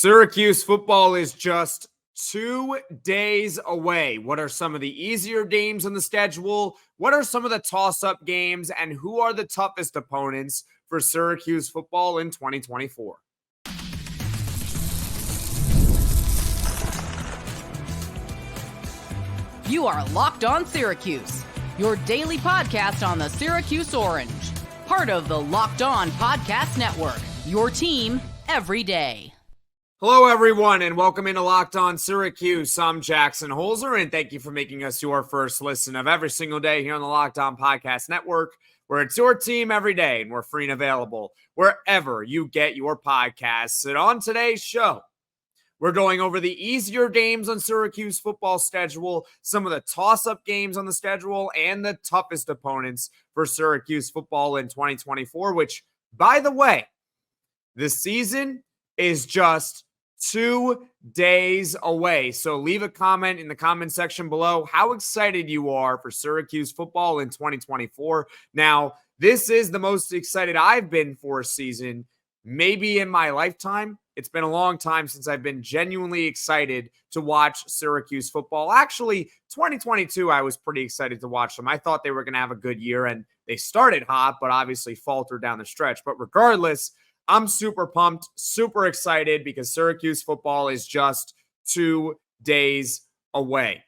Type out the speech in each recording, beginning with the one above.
Syracuse football is just 2 days away. What are some of the easier games on the schedule? What are some of the toss-up games? And who are the toughest opponents for Syracuse football in 2024? You are Locked On Syracuse, your daily podcast on the Syracuse Orange. Part of the Locked On Podcast Network, your team every day. Hello, everyone, and welcome into Locked On Syracuse. I'm Jackson Holzer, and thank you for making us your first listen of every single day here on the Locked On Podcast Network, where it's your team every day, and we're free and available wherever you get your podcasts. And on today's show, we're going over the easier games on Syracuse football schedule, some of the toss-up games on the schedule, and the toughest opponents for Syracuse football in 2024, which, by the way, the season is just 2 days away. So leave a comment in the comment section below how excited you are for Syracuse football in 2024. Now, this is the most excited I've been for a season, maybe in my lifetime. It's been a long time since I've been genuinely excited to watch Syracuse football. Actually, 2022, I was pretty excited to watch them. I thought they were going to have a good year, and they started hot, but obviously faltered down the stretch. But regardless, I'm super pumped, super excited because Syracuse football is just 2 days away.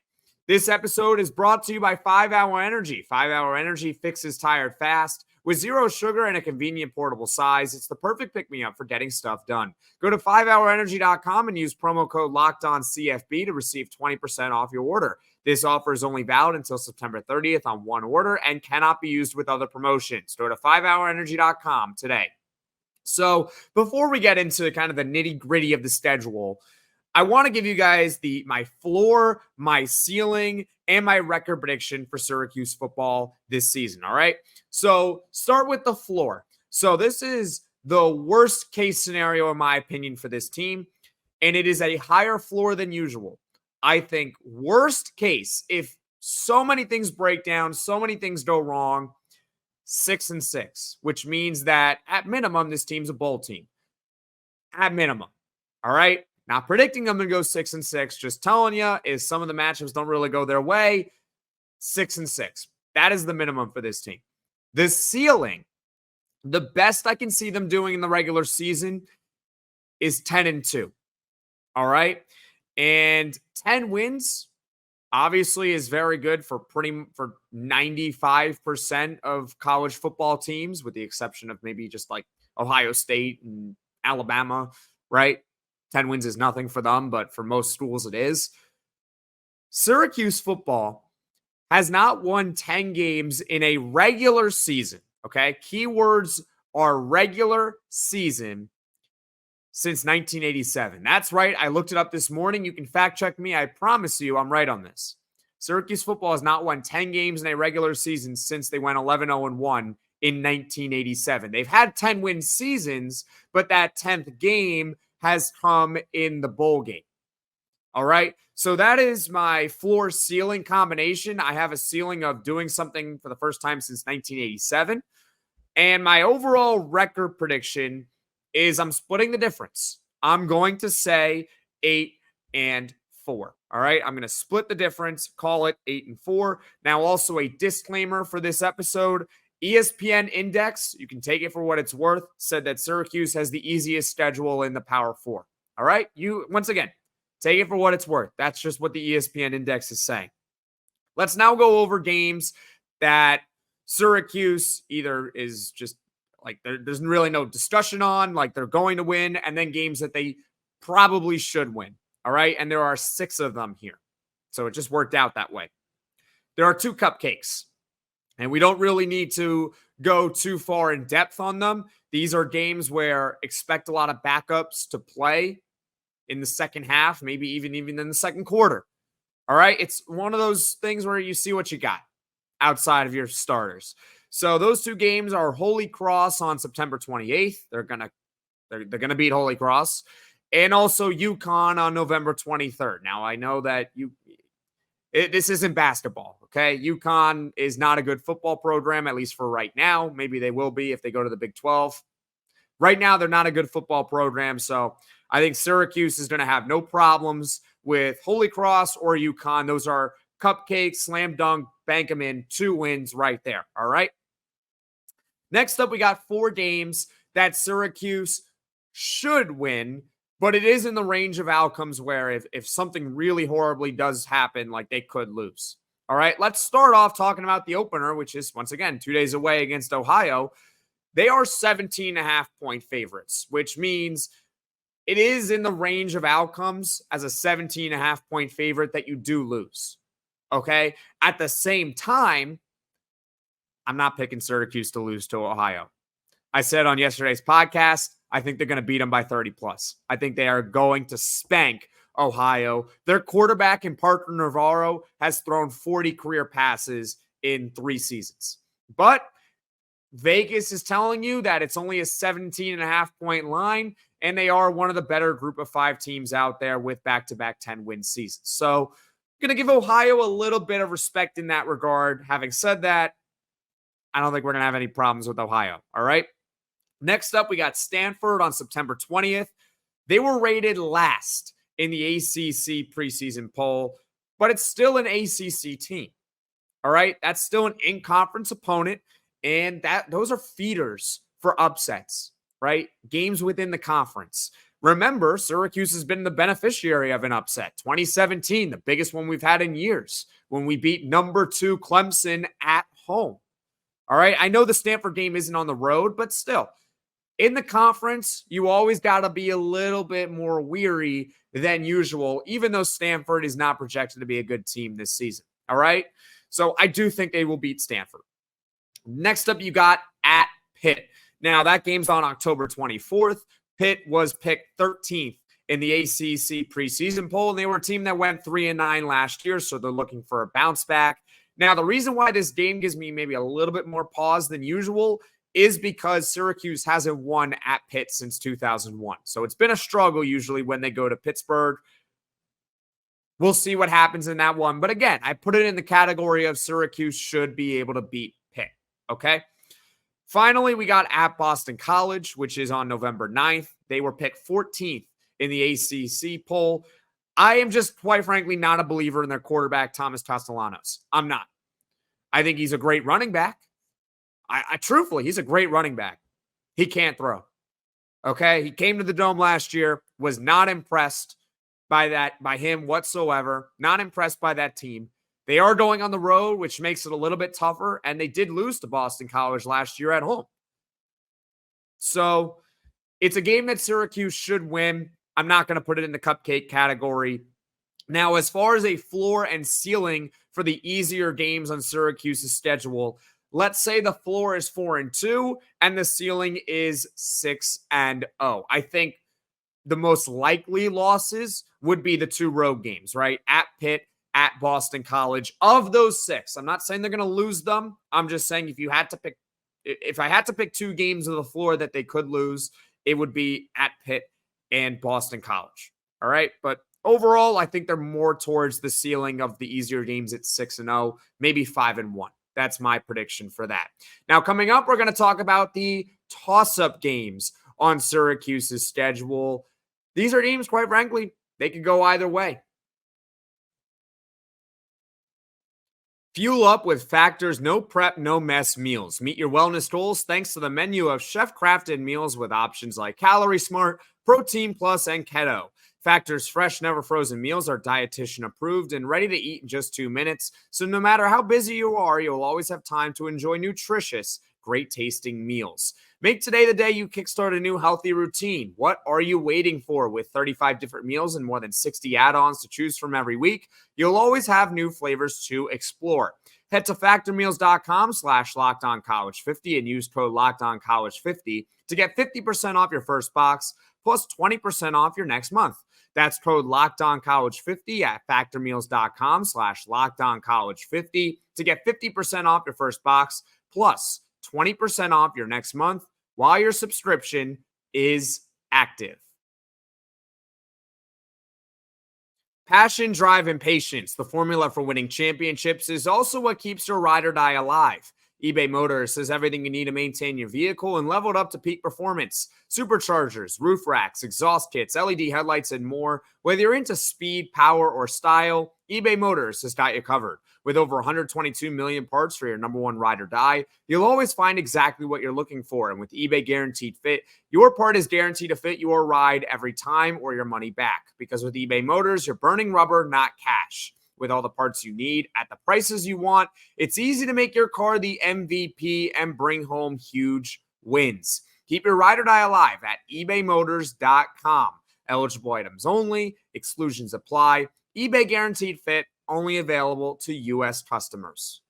This episode is brought to you by 5 Hour Energy. 5 Hour Energy fixes tired fast. With zero sugar and a convenient portable size, it's the perfect pick-me-up for getting stuff done. Go to 5hourenergy.com and use promo code LOCKEDONCFB to receive 20% off your order. This offer is only valid until September 30th on one order and cannot be used with other promotions. Go to 5hourenergy.com today. So before we get into kind of the nitty-gritty of the schedule, I want to give you guys my floor, my ceiling, and my record prediction for Syracuse football this season, all right? So start with the floor. So this is the worst case scenario, in my opinion, for this team, and it is a higher floor than usual. I think worst case, if so many things break down, so many things go wrong, 6-6, which means that at minimum, this team's a bowl team. At minimum. All right. Not predicting them to go 6-6. Just telling you is some of the matchups don't really go their way. 6-6. That is the minimum for this team. The ceiling, the best I can see them doing in the regular season is 10-2. All right. And 10 wins obviously is very good for 95% of college football teams, with the exception of maybe just like Ohio State and Alabama, right? 10 wins is nothing for them, but for most schools it is. Syracuse football has not won 10 games in a regular season, okay? Keywords are regular season since 1987. That's right. I looked it up this morning. You can fact check me. I promise you I'm right on this. Syracuse football has not won 10 games in a regular season since they went 11-0-1 in 1987. They've had 10-win seasons, but that 10th game has come in the bowl game. All right. So that is my floor ceiling combination. I have a ceiling of doing something for the first time since 1987. And my overall record prediction is I'm splitting the difference. I'm going to say 8-4. All right. I'm going to split the difference, call it 8-4. Now, also a disclaimer for this episode. ESPN Index, you can take it for what it's worth, said that Syracuse has the easiest schedule in the Power Four. All right. Once again, take it for what it's worth. That's just what the ESPN Index is saying. Let's now go over games that Syracuse either is just like there's really no discussion on, like they're going to win, and then games that they probably should win. All right. And there are 6 of them here. So it just worked out that way. There are 2 cupcakes, and we don't really need to go too far in depth on them. These are games where expect a lot of backups to play in the second half, maybe even in the second quarter. All right. It's one of those things where you see what you got outside of your starters. So those 2 games are Holy Cross on September 28th. They're gonna beat Holy Cross, and also UConn on November 23rd. Now I know that this isn't basketball, okay? UConn is not a good football program, at least for right now. Maybe they will be if they go to the Big 12. right now they're not a good football program. So I think Syracuse is going to have no problems with Holy Cross or UConn. Those are cupcakes, slam dunk, bank them in, 2 wins right there. All right. Next up, we got 4 games that Syracuse should win, but it is in the range of outcomes where if something really horribly does happen, like they could lose. All right, let's start off talking about the opener, which is, once again, 2 days away against Ohio. They are 17.5-point favorites, which means it is in the range of outcomes as a 17.5-point favorite that you do lose. Okay, at the same time, I'm not picking Syracuse to lose to Ohio. I said on yesterday's podcast, I think they're going to beat them by 30 plus. I think they are going to spank Ohio. Their quarterback in Parker Navarro has thrown 40 career passes in 3 seasons. But Vegas is telling you that it's only a 17.5-point line, and they are one of the better group of 5 teams out there with back-to-back 10-win seasons. So going to give Ohio a little bit of respect in that regard. Having said that, I don't think we're going to have any problems with Ohio. All right. Next up, we got Stanford on September 20th. They were rated last in the ACC preseason poll, but it's still an ACC team. All right. That's still an in-conference opponent. And those are feeders for upsets, right? Games within the conference. Remember, Syracuse has been the beneficiary of an upset. 2017, the biggest one we've had in years, when we beat number 2 Clemson at home. All right. I know the Stanford game isn't on the road, but still, in the conference, you always got to be a little bit more weary than usual, even though Stanford is not projected to be a good team this season. All right. So I do think they will beat Stanford. Next up, you got at Pitt. Now, that game's on October 24th. Pitt was picked 13th in the ACC preseason poll, and they were a team that went 3-9 last year, so they're looking for a bounce back. Now, the reason why this game gives me maybe a little bit more pause than usual is because Syracuse hasn't won at Pitt since 2001. So it's been a struggle usually when they go to Pittsburgh. We'll see what happens in that one. But again, I put it in the category of Syracuse should be able to beat Pitt. Okay. Finally, we got at Boston College, which is on November 9th. They were picked 14th in the ACC poll. I am just, quite frankly, not a believer in their quarterback, Thomas Castellanos. I'm not. I think he's a great running back. Truthfully, he's a great running back. He can't throw. Okay? He came to the Dome last year, was not impressed by him whatsoever. Not impressed by that team. They are going on the road, which makes it a little bit tougher, and they did lose to Boston College last year at home. So it's a game that Syracuse should win. I'm not going to put it in the cupcake category. Now, as far as a floor and ceiling for the easier games on Syracuse's schedule, let's say the floor is 4-2 and the ceiling is 6-0. I think the most likely losses would be the 2 road games, right? At Pitt, at Boston College. Of those 6, I'm not saying they're going to lose them. I'm just saying if I had to pick 2 games of the floor that they could lose, it would be at Pitt and Boston College. All right. But overall, I think they're more towards the ceiling of the easier games at 6-0, maybe 5-1. That's my prediction for that. Now, coming up, we're going to talk about the toss-up games on Syracuse's schedule. These are games, quite frankly, they could go either way. Fuel up with Factor's no prep, no mess meals. Meet your wellness goals thanks to the menu of chef-crafted meals with options like Calorie Smart, Protein Plus, and Keto. Factor's fresh, never frozen meals are dietitian approved and ready to eat in just 2 minutes. So no matter how busy you are, you'll always have time to enjoy nutritious, great tasting meals. Make today the day you kickstart a new healthy routine. What are you waiting for? With 35 different meals and more than 60 add-ons to choose from every week, you'll always have new flavors to explore. Head to factormeals.com/LockedOnCollege50 and use code LockedOnCollege50 to get 50% off your first box plus 20% off your next month. That's code LockedOnCollege50 at factormeals.com/LockedOnCollege50 to get 50% off your first box plus 20% off your next month while your subscription is active. Passion, drive, and patience, the formula for winning championships, is also what keeps your ride or die alive. eBay Motors has everything you need to maintain your vehicle and level it up to peak performance. Superchargers, roof racks, exhaust kits, LED headlights, and more. Whether you're into speed, power, or style, eBay Motors has got you covered. With over 122 million parts for your number one ride or die, you'll always find exactly what you're looking for. And with eBay Guaranteed Fit, your part is guaranteed to fit your ride every time or your money back. Because with eBay Motors, you're burning rubber, not cash. With all the parts you need at the prices you want, it's easy to make your car the MVP and bring home huge wins. Keep your ride or die alive at ebaymotors.com. Eligible items only. Exclusions apply. eBay Guaranteed Fit, only available to U.S. customers.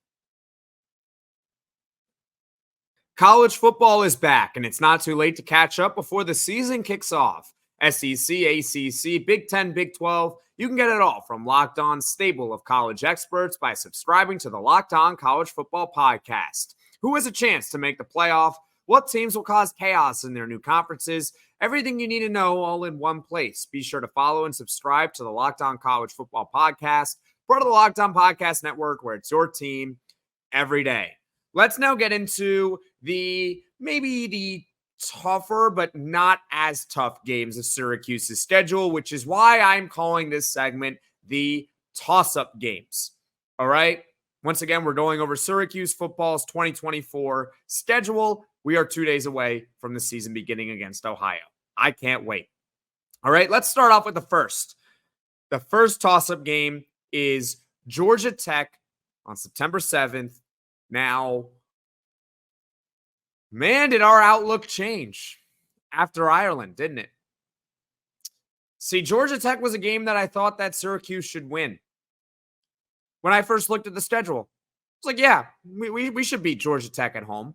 College football is back, and it's not too late to catch up before the season kicks off. SEC, ACC, Big 10, Big 12, you can get it all from Locked On's stable of college experts by subscribing to the Locked On College Football Podcast. Who has a chance to make the playoff? What teams will cause chaos in their new conferences? Everything you need to know all in one place. Be sure to follow and subscribe to the Locked On College Football Podcast, part of the Locked On Podcast Network, where it's your team every day. Let's now get into maybe the tougher but not as tough games of Syracuse's schedule, which is why I'm calling this segment the toss-up games. All right? Once again, we're going over Syracuse football's 2024 schedule. We are 2 days away from the season beginning against Ohio. I can't wait. All right, let's start off with the first. The first toss-up game is Georgia Tech on September 7th. Now, man, did our outlook change after Ireland, didn't it? See, Georgia Tech was a game that I thought that Syracuse should win. When I first looked at the schedule, I was like, yeah, we should beat Georgia Tech at home.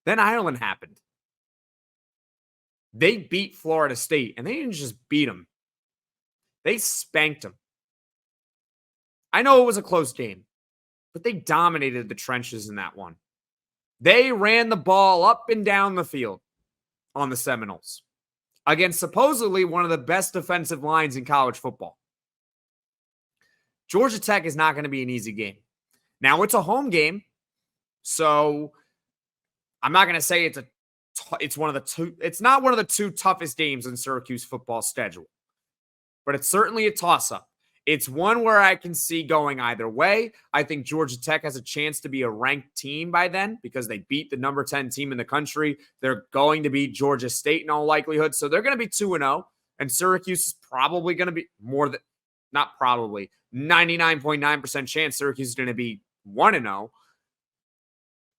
Then Ireland happened. They beat Florida State, and they didn't just beat them. They spanked them. I know it was a close game, but they dominated the trenches in that one. They ran the ball up and down the field on the Seminoles against supposedly one of the best defensive lines in college football. Georgia Tech is not going to be an easy game. Now, it's a home game, so I'm not going to say it's not one of the two toughest games in Syracuse football schedule, but it's certainly a toss-up. It's one where I can see going either way. I think Georgia Tech has a chance to be a ranked team by then because they beat the number 10 team in the country. They're going to beat Georgia State in all likelihood. So they're going to be 2-0, and Syracuse is probably going to be 99.9% chance Syracuse is going to be 1-0.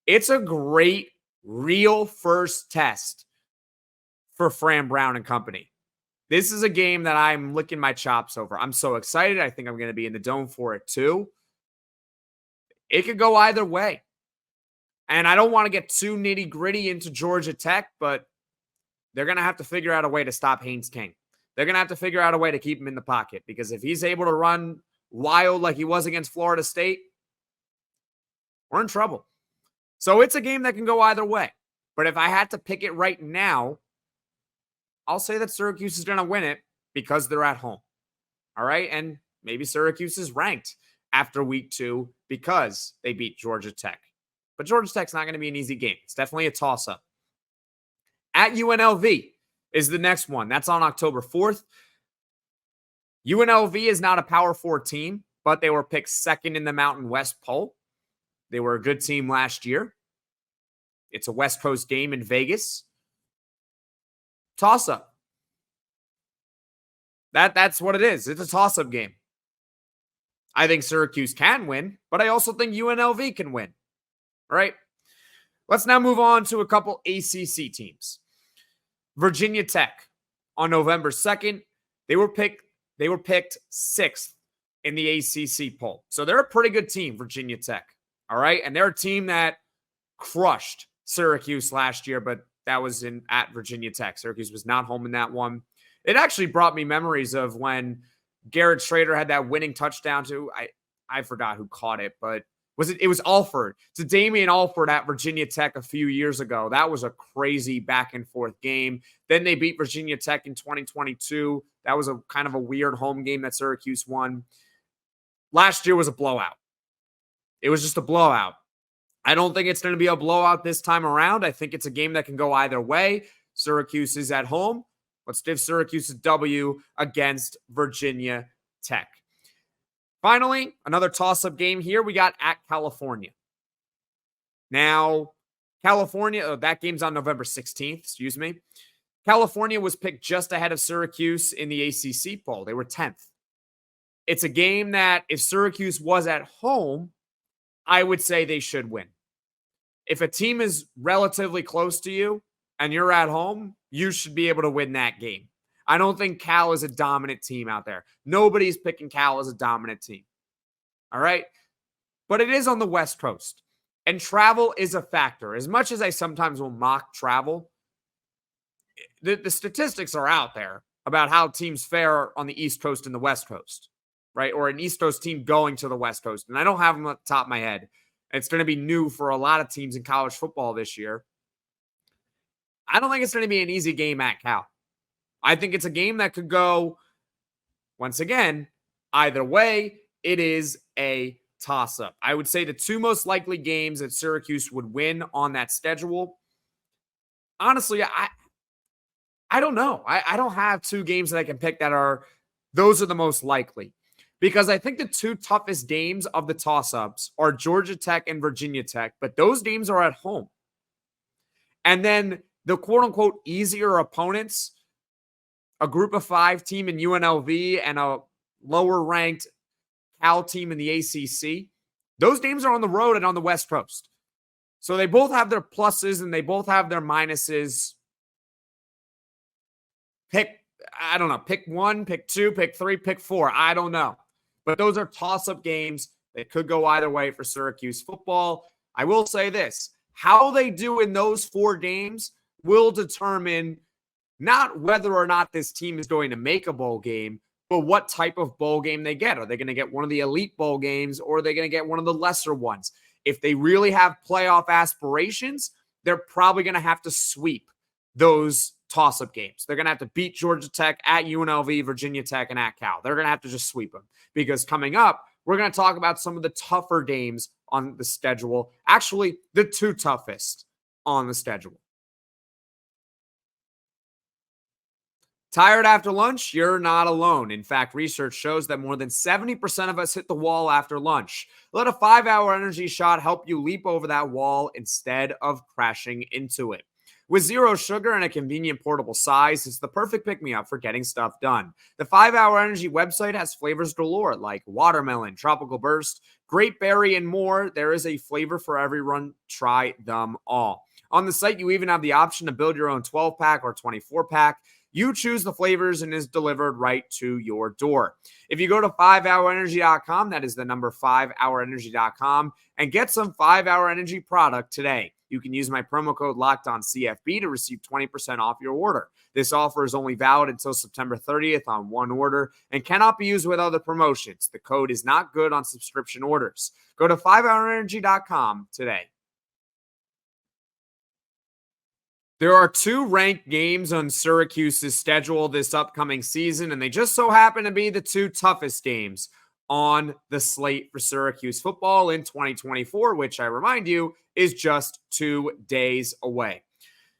It's a great, real first test for Fran Brown and company. This is a game that I'm licking my chops over. I'm so excited. I think I'm going to be in the dome for it too. It could go either way. And I don't want to get too nitty gritty into Georgia Tech, but they're going to have to figure out a way to stop Haynes King. They're going to have to figure out a way to keep him in the pocket because if he's able to run wild like he was against Florida State, we're in trouble. So it's a game that can go either way. But if I had to pick it right now, I'll say that Syracuse is going to win it because they're at home. All right? And maybe Syracuse is ranked after week 2 because they beat Georgia Tech. But Georgia Tech's not going to be an easy game. It's definitely a toss-up. At UNLV is the next one. That's on October 4th. UNLV is not a Power 4 team, but they were picked second in the Mountain West poll. They were a good team last year. It's a West Coast game in Vegas. Toss-up. That's what it is. It's a toss-up game. I think Syracuse can win, but I also think UNLV can win. All right? Let's now move on to a couple ACC teams. Virginia Tech on November 2nd. They were picked 6th in the ACC poll. So they're a pretty good team, Virginia Tech. All right? And they're a team that crushed Syracuse last year, but that was at Virginia Tech. Syracuse was not home in that one. It actually brought me memories of when Garrett Schrader had that winning touchdown to, I forgot who caught it, but it was Alford. To Damian Alford at Virginia Tech a few years ago. That was a crazy back and forth game. Then they beat Virginia Tech in 2022. That was a kind of a weird home game that Syracuse won. Last year was a blowout. It was just a blowout. I don't think it's going to be a blowout this time around. I think it's a game that can go either way. Syracuse is at home. Let's give Syracuse a W against Virginia Tech. Finally, another toss-up game here. We got at California. Now, California, that game's on November 16th, California was picked just ahead of Syracuse in the ACC poll. They were 10th. It's a game that if Syracuse was at home, I would say they should win. If a team is relatively close to you and you're at home, you should be able to win that game. I don't think Cal is a dominant team out there. Nobody's picking Cal as a dominant team. All right? But it is on the West Coast. And travel is a factor. As much as I sometimes will mock travel, the statistics are out there about how teams fare on the East Coast and the West Coast, right? Or an East Coast team going to the West Coast. And I don't have them at the top of my head. It's going to be new for a lot of teams in college football this year. I don't think it's going to be an easy game at Cal. I think it's a game that could go, once again, either way. It is a toss-up. I would say the two most likely games that Syracuse would win on that schedule. Honestly, I don't know. I don't have two games that I can pick those are the most likely. Because I think the two toughest games of the toss-ups are Georgia Tech and Virginia Tech, but those games are at home. And then the quote-unquote easier opponents, a group of 5 team in UNLV and a lower-ranked Cal team in the ACC, those games are on the road and on the West Coast. So they both have their pluses and they both have their minuses. Pick 1, pick 2, pick 3, pick 4. I don't know. But those are toss-up games that could go either way for Syracuse football. I will say this. How they do in those 4 games will determine not whether or not this team is going to make a bowl game, but what type of bowl game they get. Are they going to get one of the elite bowl games or are they going to get one of the lesser ones? If they really have playoff aspirations, they're probably going to have to sweep those toss-up games. They're going to have to beat Georgia Tech at UNLV, Virginia Tech, and at Cal. They're going to have to just sweep them because coming up, we're going to talk about some of the tougher games on the schedule. Actually, the 2 toughest on the schedule. Tired after lunch? You're not alone. In fact, research shows that more than 70% of us hit the wall after lunch. Let a 5-hour energy shot help you leap over that wall instead of crashing into it. With 0 sugar and a convenient portable size, it's the perfect pick-me-up for getting stuff done. The 5-Hour Energy website has flavors galore like watermelon, tropical burst, grape berry, and more. There is a flavor for everyone. Try them all. On the site, you even have the option to build your own 12-pack or 24-pack. You choose the flavors and is delivered right to your door. If you go to 5hourenergy.com, that is the number 5hourenergy.com, and get some 5-Hour Energy product today. You can use my promo code LOCKEDONCFB to receive 20% off your order. This offer is only valid until September 30th on one order and cannot be used with other promotions. The code is not good on subscription orders. Go to 5hourenergy.com today. There are 2 ranked games on Syracuse's schedule this upcoming season, and they just so happen to be the 2 toughest games on the slate for Syracuse football in 2024, which I remind you is just 2 days away.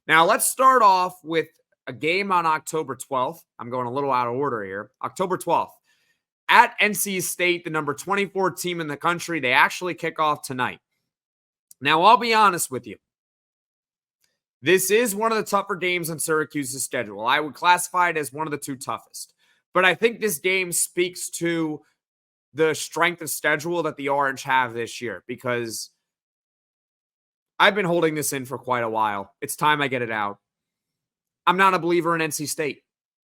Now, let's start off with a game on October 12th. I'm going a little out of order here. October 12th. At NC State, the number 24 team in the country, they actually kick off tonight. Now, I'll be honest with you. This is one of the tougher games on Syracuse's schedule. I would classify it as one of the 2 toughest. But I think this game speaks to the strength of schedule that the Orange have this year because I've been holding this in for quite a while. It's time I get it out. I'm not a believer in NC State.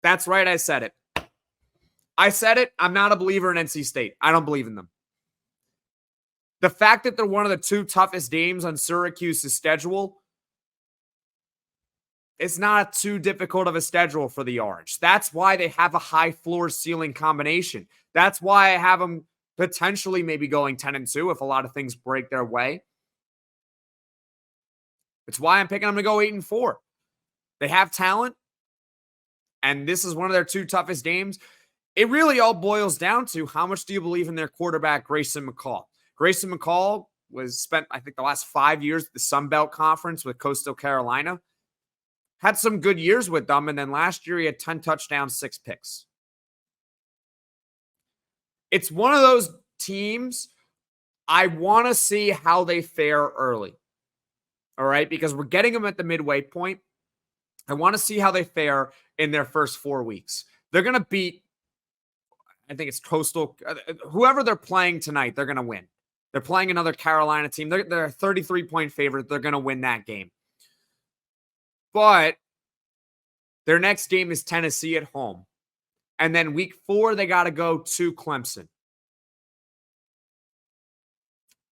That's right, I said it. I said it. I'm not a believer in NC State. I don't believe in them. The fact that they're one of the 2 toughest games on Syracuse's schedule, it's not too difficult of a schedule for the Orange. That's why they have a high floor ceiling combination. That's why I have them potentially maybe going 10-2 if a lot of things break their way. It's why I'm picking them to go 8-4. They have talent, and this is one of their 2 toughest games. It really all boils down to how much do you believe in their quarterback, Grayson McCall. Grayson McCall was spent, I think, the last 5 years at the Sun Belt Conference with Coastal Carolina. Had some good years with them, and then last year he had 10 touchdowns, 6 picks. It's one of those teams I want to see how they fare early. All right, because we're getting them at the midway point. I want to see how they fare in their first 4 weeks. They're going to beat, I think it's Coastal, whoever they're playing tonight, they're going to win. They're playing another Carolina team. They're a 33-point favorite. They're going to win that game. But their next game is Tennessee at home. And then week 4, they got to go to Clemson.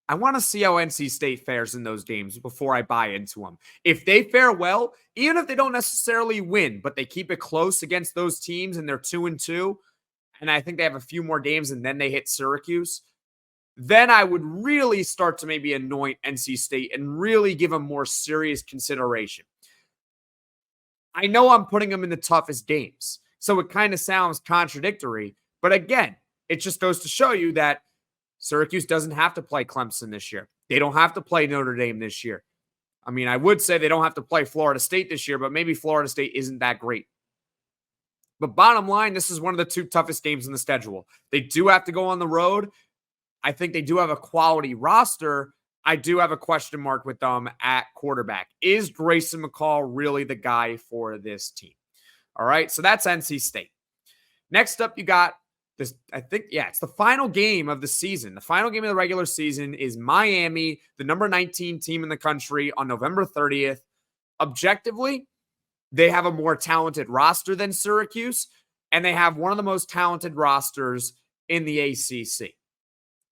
I want to see how NC State fares in those games before I buy into them. If they fare well, even if they don't necessarily win, but they keep it close against those teams and they're 2-2, and I think they have a few more games and then they hit Syracuse, then I would really start to maybe anoint NC State and really give them more serious consideration. I know I'm putting them in the toughest games, so it kind of sounds contradictory, but again, it just goes to show you that Syracuse doesn't have to play Clemson this year. They don't have to play Notre Dame this year. I mean, I would say they don't have to play Florida State this year, but maybe Florida State isn't that great. But bottom line, this is one of the 2 toughest games in the schedule. They do have to go on the road. I think they do have a quality roster. I do have a question mark with them at quarterback. Is Grayson McCall really the guy for this team? All right, so that's NC State. Next up, you got this, I think, it's the final game of the season. The final game of the regular season is Miami, the number 19 team in the country, on November 30th. Objectively, they have a more talented roster than Syracuse, and they have one of the most talented rosters in the ACC.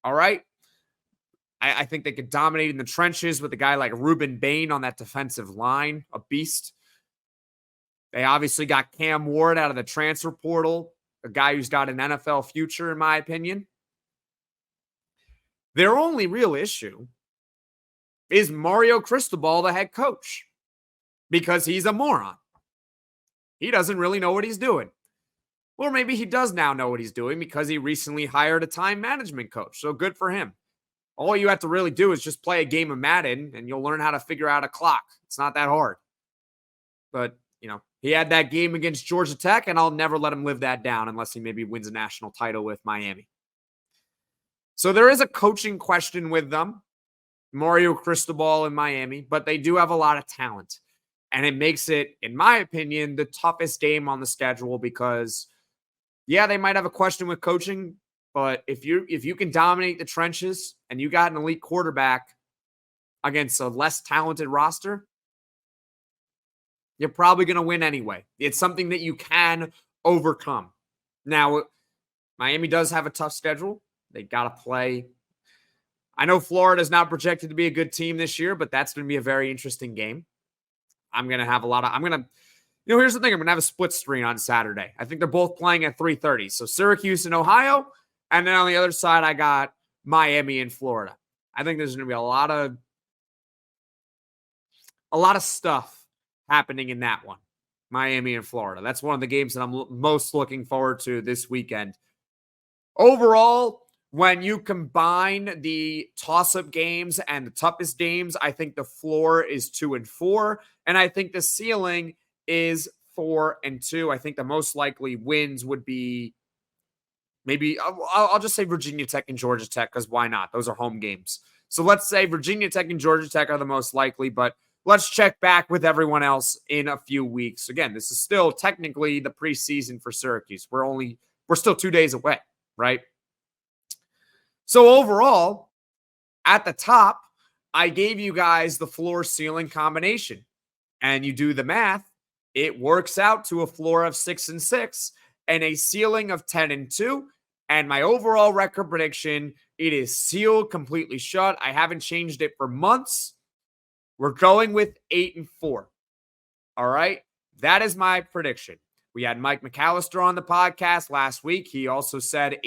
All right? I think they could dominate in the trenches with a guy like Ruben Bain on that defensive line, a beast. They obviously got Cam Ward out of the transfer portal, a guy who's got an NFL future, in my opinion. Their only real issue is Mario Cristobal, the head coach, because he's a moron. He doesn't really know what he's doing. Or maybe he does now know what he's doing because he recently hired a time management coach. So good for him. All you have to really do is just play a game of Madden and you'll learn how to figure out a clock. It's not that hard. But, he had that game against Georgia Tech, and I'll never let him live that down unless he maybe wins a national title with Miami. So there is a coaching question with them, Mario Cristobal in Miami, but they do have a lot of talent. And it makes it, in my opinion, the toughest game on the schedule because, they might have a question with coaching, but if you can dominate the trenches and you got an elite quarterback against a less talented roster, you're probably going to win anyway. It's something that you can overcome. Now, Miami does have a tough schedule. They got to play. I know Florida is not projected to be a good team this year, but that's going to be a very interesting game. Here's the thing. I'm going to have a split screen on Saturday. I think they're both playing at 3:30. So Syracuse and Ohio. And then on the other side, I got Miami and Florida. I think there's going to be a lot of stuff happening in that one, Miami and Florida. That's one of the games that I'm most looking forward to this weekend. Overall, when you combine the toss-up games and the toughest games, I think the floor is 2-4, and I think the ceiling is 4-2. I think the most likely wins would be maybe, I'll just say Virginia Tech and Georgia Tech, because why not? Those are home games. So let's say Virginia Tech and Georgia Tech are the most likely, but let's check back with everyone else in a few weeks. Again, this is still technically the preseason for Syracuse. We're still 2 days away, right? So overall, at the top, I gave you guys the floor ceiling combination. And you do the math, it works out to a floor of 6-6 and a ceiling of 10-2. And my overall record prediction, it is sealed, completely shut. I haven't changed it for months. We're going with 8-4. All right. That is my prediction. We had Mike McAllister on the podcast last week. He also said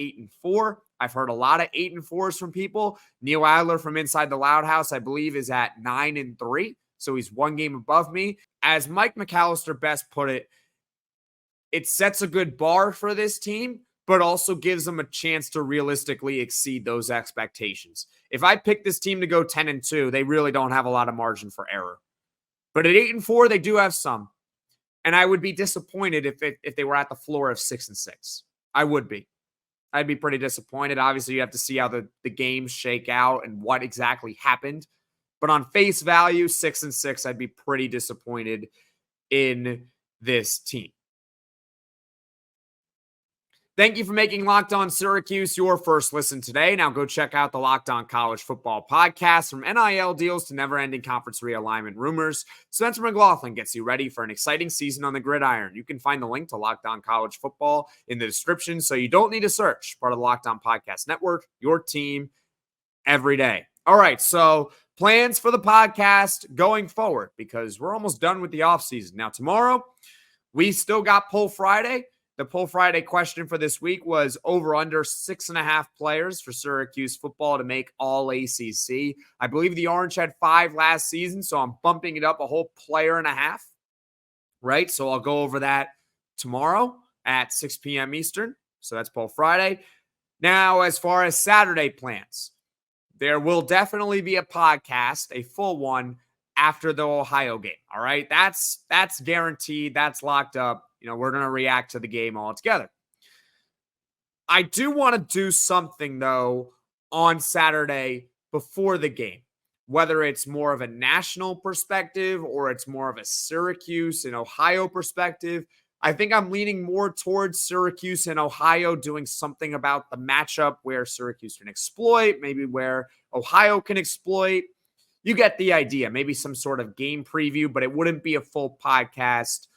8-4. I've heard a lot of 8-4s from people. Neil Adler from Inside the Loud House, I believe, is at 9-3. So he's one game above me. As Mike McAllister best put it, it sets a good bar for this team, but also gives them a chance to realistically exceed those expectations. If I pick this team to go 10-2, they really don't have a lot of margin for error. But at 8-4, they do have some. And I would be disappointed if they were at the floor of 6-6. I would be. I'd be pretty disappointed. Obviously, you have to see how the games shake out and what exactly happened. But on face value, 6-6, I'd be pretty disappointed in this team. Thank you for making Locked On Syracuse your first listen today. Now go check out the Locked On College Football Podcast. From NIL deals to never-ending conference realignment rumors, Spencer McLaughlin gets you ready for an exciting season on the gridiron. You can find the link to Locked On College Football in the description, so you don't need to search. Part of the Locked On Podcast Network, your team every day. All right, so plans for the podcast going forward, because we're almost done with the offseason. Now, tomorrow, we still got Poll Friday. The Poll Friday question for this week was over under 6.5 players for Syracuse football to make all ACC. I believe the Orange had 5 last season, so I'm bumping it up a whole player and a half, right? So I'll go over that tomorrow at 6 p.m. Eastern. So that's Poll Friday. Now, as far as Saturday plans, there will definitely be a podcast, a full one, after the Ohio game. All right. That's guaranteed. That's locked up. You know, we're going to react to the game all together. I do want to do something, though, on Saturday before the game, whether it's more of a national perspective or it's more of a Syracuse and Ohio perspective. I think I'm leaning more towards Syracuse and Ohio doing something about the matchup where Syracuse can exploit, maybe where Ohio can exploit. You get the idea. Maybe some sort of game preview, but it wouldn't be a full podcast.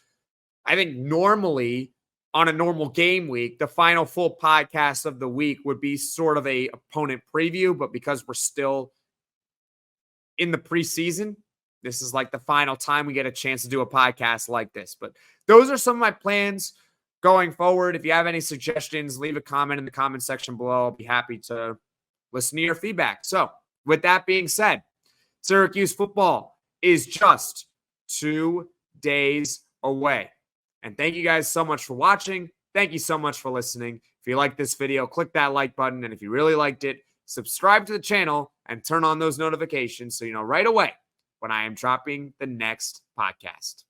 I think normally on a normal game week, the final full podcast of the week would be sort of a opponent preview, but because we're still in the preseason, this is like the final time we get a chance to do a podcast like this. But those are some of my plans going forward. If you have any suggestions, leave a comment in the comment section below. I'll be happy to listen to your feedback. So with that being said, Syracuse football is just 2 days away. And thank you guys so much for watching. Thank you so much for listening. If you like this video, click that like button. And if you really liked it, subscribe to the channel and turn on those notifications so you know right away when I am dropping the next podcast.